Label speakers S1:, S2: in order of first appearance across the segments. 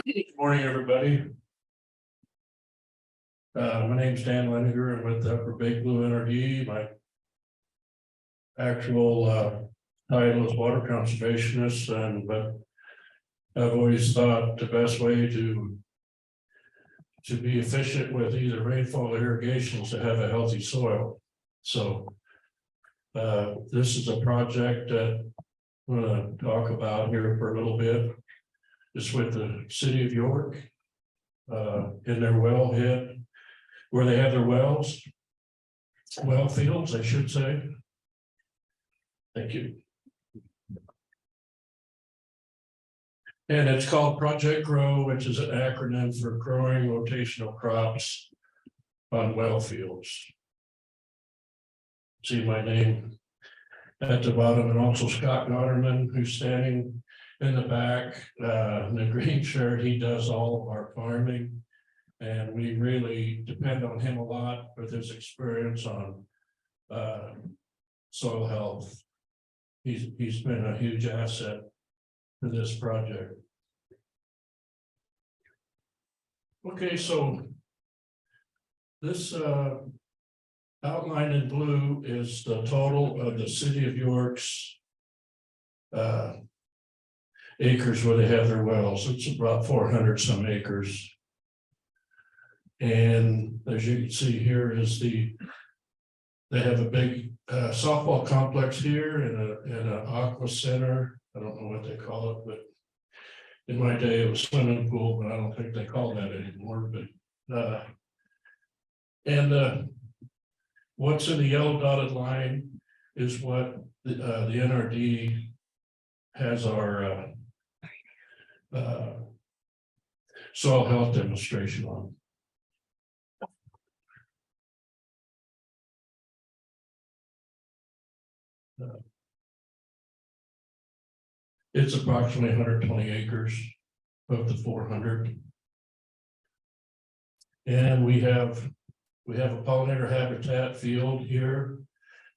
S1: Good morning, everybody. My name's Dan Leininger. I'm with the Upper Big Blue NRD. My actual title is water conservationist, but I've always thought the best way to be efficient with either rainfall or irrigation is to have a healthy soil. So this is a project that I'm going to talk about here for a little bit. It's with the city of York in their wellhead, where they have their well fields, I should say. Thank you. And it's called Project Grow, which is an acronym for growing rotational crops on well fields. See my name at the bottom, and also Scott Notterman, who's standing in the back in the green shirt. He does all of our farming, and we really depend on him a lot with his experience on soil health. He's been a huge asset to this project. Okay, so this outline in blue is the total of the city of York's acres where they have their wells. It's about 400 some acres. And as you can see here is they have a big softball complex here and an aqua center. I don't know what they call it, but in my day it was swimming pool, but I don't think they call that anymore. But what's in the yellow dotted line is what the NRD has our soil health demonstration on. It's approximately 120 acres of the 400. And we have a pollinator habitat field here,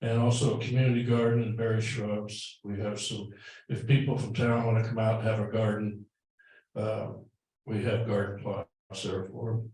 S1: and also a community garden and berry shrubs. We have some, if people from town want to come out and have a garden, we have garden plots there for them.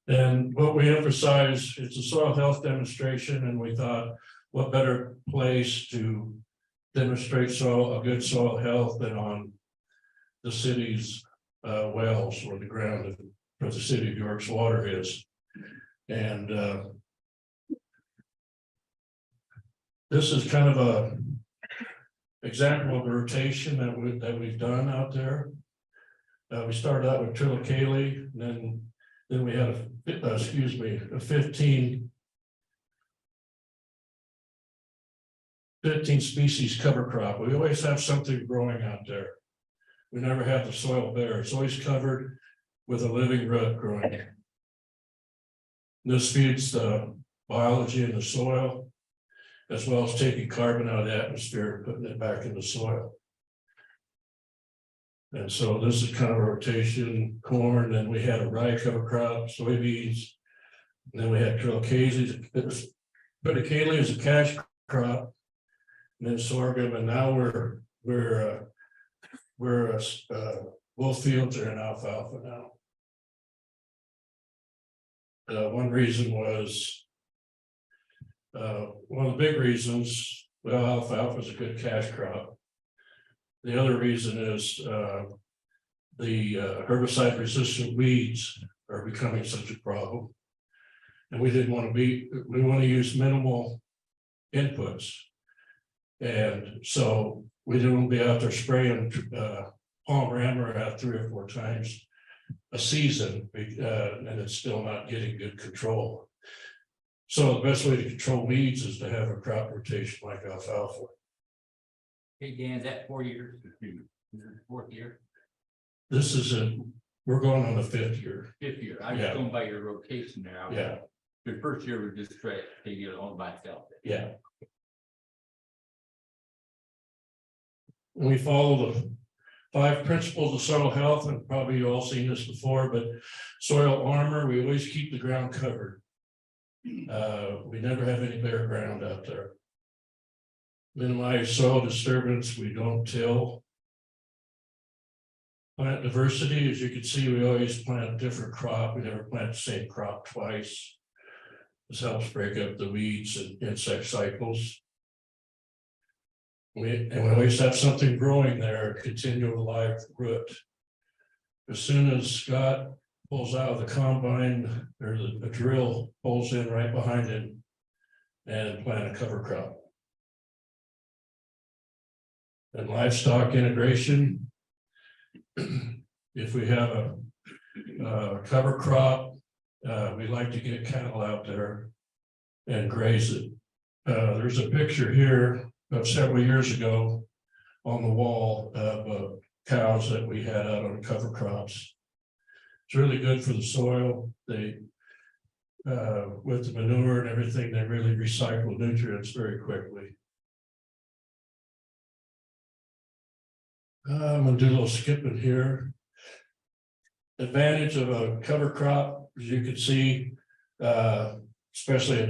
S1: And what we emphasize, it's a soil health demonstration, and we thought, what better place to demonstrate a good soil health than on the city's wells, or the ground where the city of York's water is. And this is kind of a example of a rotation that we've done out there. We started out with triticale, and then we had a 15 species cover crop. We always have something growing out there. We never have the soil bare. It's always covered with a living root growing. This feeds the biology in the soil, as well as taking carbon out of the atmosphere and putting it back in the soil. And so this is kind of a rotation: corn, then we had a rye cover crop, soybeans, and then we had triticale. Triticale is a cash crop, and then sorghum, and now both fields are in alfalfa now. One reason was one of the big reasons. Well, alfalfa is a good cash crop. The other reason is the herbicide-resistant weeds are becoming such a problem, and we want to use minimal inputs, and so we didn't want to be out there spraying palm rammer out 3 or 4 times a season, and it's still not getting good control. So the best way to control weeds is to have a crop rotation like alfalfa.
S2: Hey, Dan, is that 4 years? Is it the 4th year?
S1: This is we're going on the 5th year.
S2: 5th year. I was
S1: Yeah.
S2: going by your rotation now.
S1: Yeah.
S2: The first year was just straight, take it all by itself.
S1: Yeah. We follow the 5 principles of soil health, and probably you all seen this before, but soil armor, we always keep the ground covered. We never have any bare ground out there. Minimize soil disturbance, we don't till. Plant diversity, as you can see, we always plant a different crop. We never plant the same crop twice. This helps break up the weeds and insect cycles. We always have something growing there, continual live root. As soon as Scott pulls out of the combine, or the drill pulls in right behind him and plant a cover crop. And livestock integration, if we have a cover crop, we like to get cattle out there and graze it. There's a picture here of several years ago on the wall of cows that we had out on cover crops. It's really good for the soil. They, with the manure and everything, they really recycle nutrients very quickly. I'm gonna do a little skipping here. Advantage of a cover crop, as you can see, especially a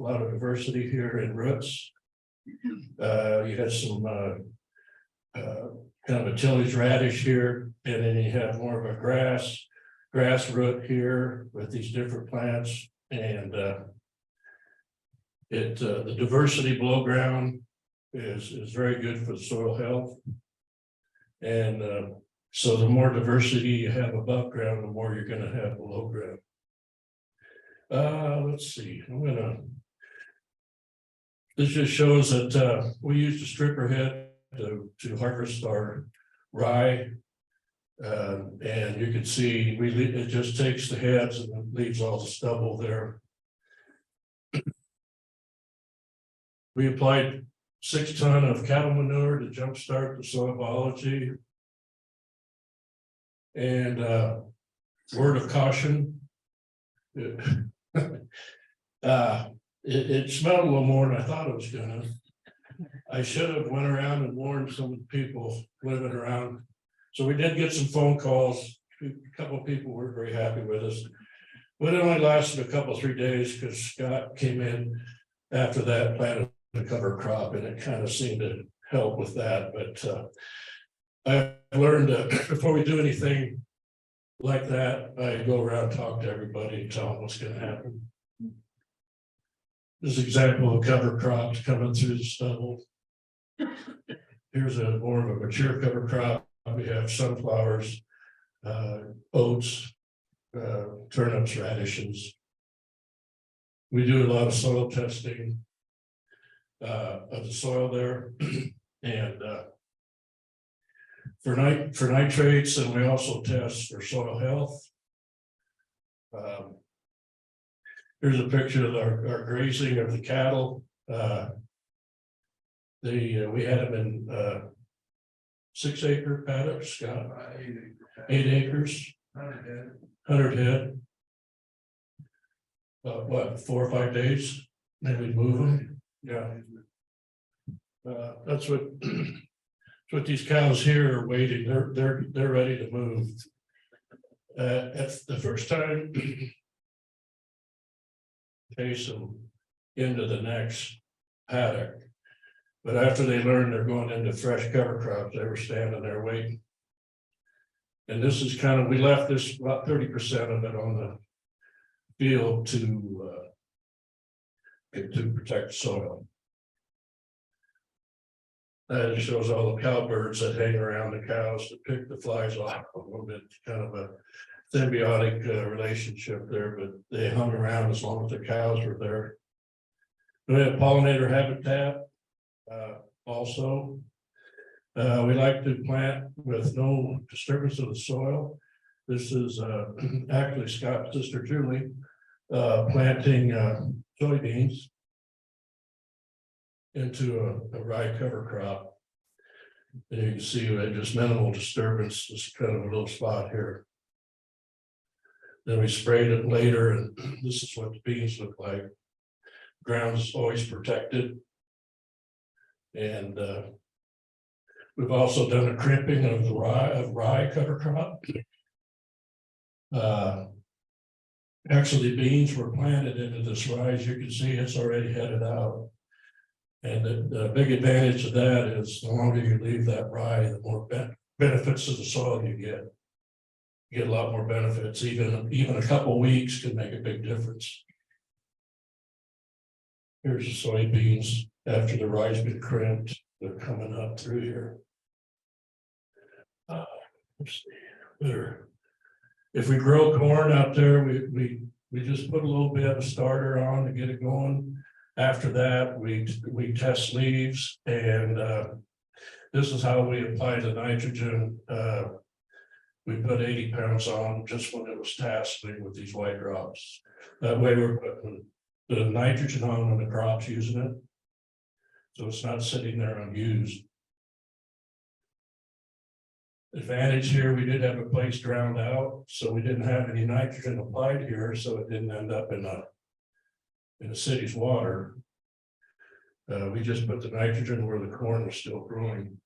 S1: lot of diversity here in roots. You have some kind of a tillage radish here, and then you have more of a grass root here with these different plants, and the diversity below ground is very good for the soil health. And so the more diversity you have above ground, the more you're going to have below ground. Let's see, this just shows that we used a stripper head to harvest our rye. And you can see it just takes the heads and leaves all the stubble there. We applied 6 tons of cattle manure to jumpstart the soil biology. And word of caution, it smelled a little more than I thought it was gonna. I should have went around and warned some of the people living around. So we did get some phone calls. A couple of people were very happy with us. But it only lasted a couple, 3 days, because Scott came in after that, planted a cover crop, and it kind of seemed to help with that. But I've learned that before we do anything like that, I go around and talk to everybody and tell them what's going to happen. This is an example of cover crops coming through the stubble. Here's a more of a mature cover crop. We have sunflowers, oats, turnips, radishes. We do a lot of soil testing of the soil there, and for nitrates, and we also test for soil health. Here's a picture of our grazing of the cattle. We had them in 6 acre paddocks, Scott. 8 acres, 100 head. What, 4 or 5 days? Then we move them. Yeah. That's what these cows here are waiting. They're ready to move. At the first time, chase them into the next paddock. But after they learn they're going into fresh cover crops, they were standing there waiting. And this is kind of, we left this about 30% of it on the field to protect the soil. That shows all the cowbirds that hang around the cows to pick the flies off a little bit, kind of a symbiotic relationship there, but they hung around as long as the cows were there. We have pollinator habitat also. We like to plant with no disturbance of the soil. This is actually Scott's sister Julie planting soybeans into a rye cover crop. And you can see just minimal disturbance, just kind of a little spot here. Then we sprayed it later, and this is what the beans look like. Ground is always protected. And we've also done a crimping of the rye cover crop. Actually, beans were planted into this rye. As you can see, it's already headed out. And the big advantage of that is the longer you leave that rye, the more benefits of the soil you get. You get a lot more benefits, even a couple weeks can make a big difference. Here's the soybeans after the rye's been crimped, they're coming up through here. Let's see, better. If we grow corn out there, we just put a little bit of a starter on to get it going. After that, we test leaves, and this is how we apply the nitrogen. We put 80 pounds on just when it was tasseling with these white drops. That way we're putting the nitrogen on when the crop's using it. So it's not sitting there unused. Advantage here, we did have a place drowned out, so we didn't have any nitrogen applied here, so it didn't end up in the city's water. We just put the nitrogen where the corn was still growing.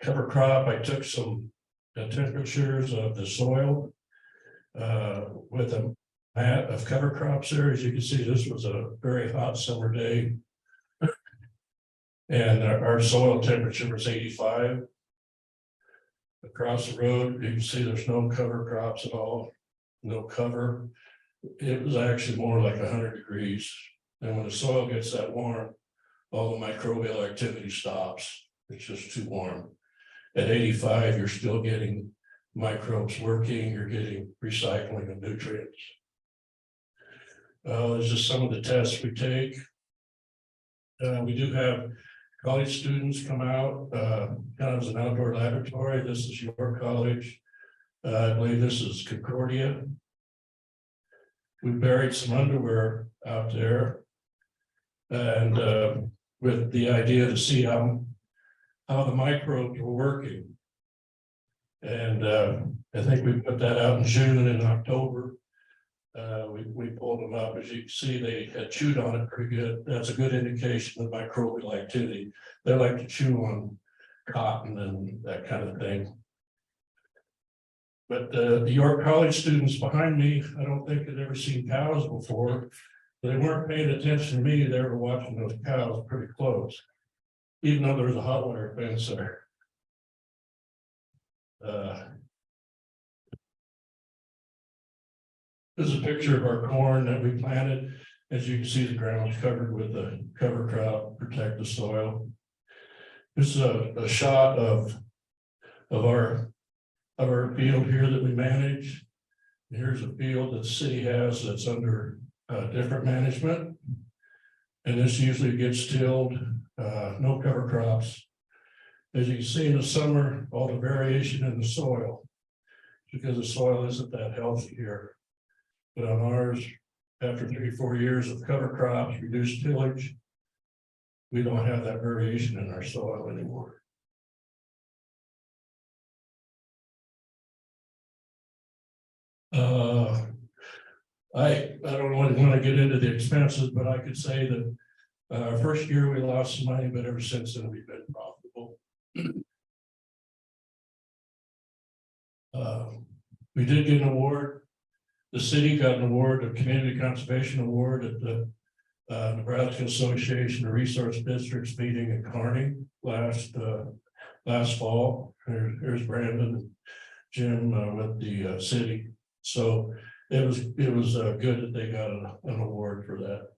S1: Cover crop, I took some temperatures of the soil with a mat of cover crops there. As you can see, this was a very hot summer day. And our soil temperature was 85. Across the road, you can see there's no cover crops at all, no cover. It was actually more like 100 degrees. And when the soil gets that warm, all the microbial activity stops. It's just too warm. At 85, you're still getting microbes working, you're getting recycling of nutrients. There's just some of the tests we take. We do have college students come out, kind of as an outdoor laboratory. This is your college. I believe this is Concordia. We buried some underwear out there, and with the idea to see how the microbes were working. And I think we put that out in June and October. We pulled them up. As you can see, they had chewed on it pretty good. That's a good indication of microbial activity. They like to chew on cotton and that kind of thing. But the York College students behind me, I don't think had ever seen cows before. They weren't paying attention to me. They were watching those cows pretty close, even though there was a hot wire fence there. This is a picture of our corn that we planted. As you can see, the ground is covered with a cover crop, protect the soil. This is a shot of our field here that we manage. Here's a field that the city has that's under different management. And this usually gets tilled, no cover crops. As you can see in the summer, all the variation in the soil, because the soil isn't that healthy here. But on ours, after 3-4 years of cover crops, reduced tillage, we don't have that variation in our soil anymore. I don't want to get into the expenses, but I could say that our first year we lost some money, but ever since then we've been profitable. We did get an award. The city got an award, a community conservation award at the Nebraska Association of Resource Districts meeting in Kearney last fall. Here's Brandon and Jim with the city. So it was good that they got an award for that.